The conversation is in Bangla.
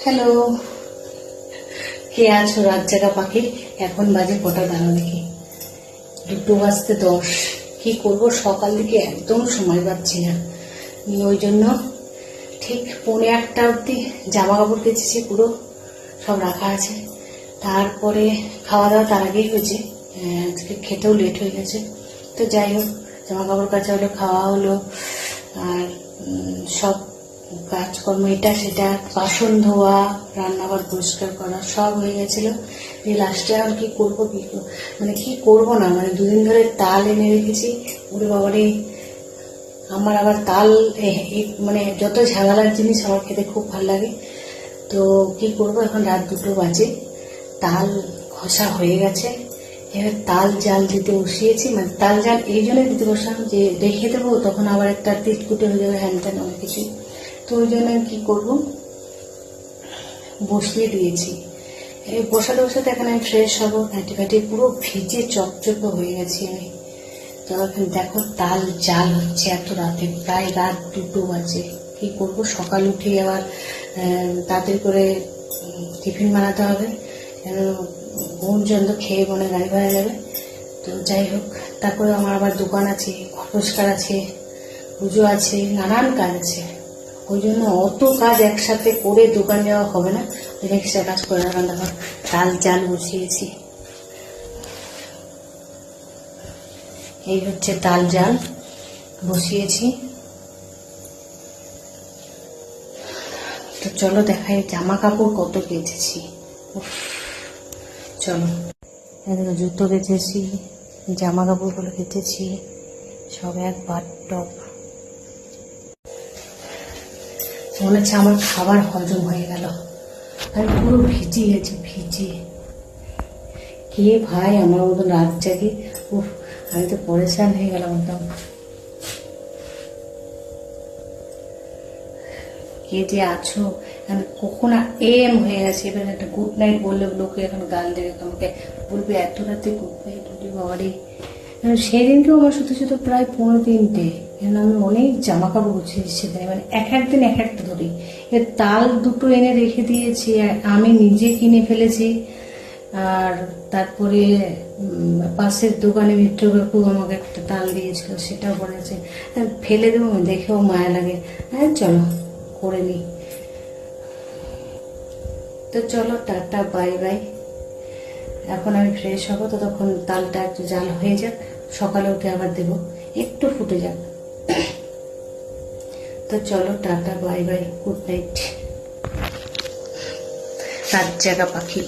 হ্যালো, কে আছো? রাত জাগা পাখি। এখন বাজে কটা দাঁড়া দেখি, 2:10। কি করব, সকাল থেকে একদম সময় পাচ্ছি না। ওই জন্য ঠিক 1:45 অব্দি জামা কাপড় কেচেছি, পুরো সব রাখা আছে। তারপরে খাওয়া দাওয়া তার আগেই হয়েছে, আজকে খেতেও লেট হয়ে গেছে। তো যাই হোক, জামা কাপড় কাচা হলো, খাওয়া হলো, আর সব কাজকর্ম এটা সেটা, বাসন ধোয়া, রান্নাঘর পরিষ্কার করা সব হয়ে গেছিল। দিয়ে লাস্টে আর কি করবো, কি করবো না, দুদিন ধরে তাল এনে রেখেছি। ওরে বাবারে, আমার আবার তাল যত ঝামেলার জিনিস আমার খেতে খুব ভালো লাগে। তো কি করব, এখন রাত 2 বাজে, তাল ঘষা হয়ে গেছে। এবার তাল জাল দিতে বসিয়েছি। তাল জাল এই জন্য দিতে বসলাম যে রেখে দেবো, তখন আবার একটা তিটকুটে হয়ে যাবে, হ্যান ত্যান অনেক কিছু। তো ওই জন্য কি করব, বসিয়ে দিয়েছি। এই বসাতে বসাতে এখন আমি ফ্রেশ হবো, ঘাঁটি ঘাঁটি পুরো ভিজে চকচকে হয়ে গেছি আমি। তো এখন দেখো তাল জাল হচ্ছে এত রাতে, প্রায় রাত 2 বাজে। কি করব, সকাল উঠে আবার তাড়াতাড়ি করে টিফিন বানাতে হবে, গুণজন্দ খেয়ে মনে গাড়ি ভাড়া যাবে। তো যাই হোক, তারপরে আমার আবার দোকান আছে, ঘর পরিষ্কার আছে, পুজো আছে, নানান কাজ আছে। ওই জন্য অত কাজ একসাথে করে দোকান যাওয়া হবে না, ওই এক্সট্রা কাজ করে রাখলাম। দেখো তাল জাল বসিয়েছি, এই হচ্ছে তাল জাল বসিয়েছি। তো চলো দেখাই জামা কাপড় কত কেচেছি। চলো, দেখো জুতো কেচেছি, জামা কাপড়গুলো কেচেছি, সব একবার টপ। মনে হচ্ছে আমার খাবার হজম হয়ে গেল, আমি পুরো ভিজে গেছি, ভিজে। কে ভাই আমার মতন রাত জাগে? উফ, আমি তো পরেশান হয়ে গেলাম একদম। কে যে আছো, কখন এম হয়ে গেছে। এবার একটা গুড নাইট বললে লোকে এখন গাল দেবে, আমাকে বলবে এত রাতে গুড নাইট বলি বাবারে। সেদিনকেও আমার শুধু শুধু প্রায় 15-3টে, কেন আমি অনেক জামা কাপড় গুছিয়ে সেদিন, এক একদিন এক একটা ধরি। এর তাল 2 এনে রেখে দিয়েছি, আমি নিজে কিনে ফেলেছি। আর তারপরে পাশের দোকানে মিত্র কাকু আমাকে একটা তাল দিয়েছিল, সেটাও পড়েছে। ফেলে দেবো, দেখেও মায়া লাগে। হ্যাঁ চলো করে নি। তো চলো, টাটা, বাই বাই। এখন আমি ফ্রেশ হবো, তো তখন তালটা একটু জাল হয়ে যাক, সকালে উঠে আবার দেবো, একটু ফুটে যাক। তো চলো, tata, bye bye, good night, রাত জাগা পাখি।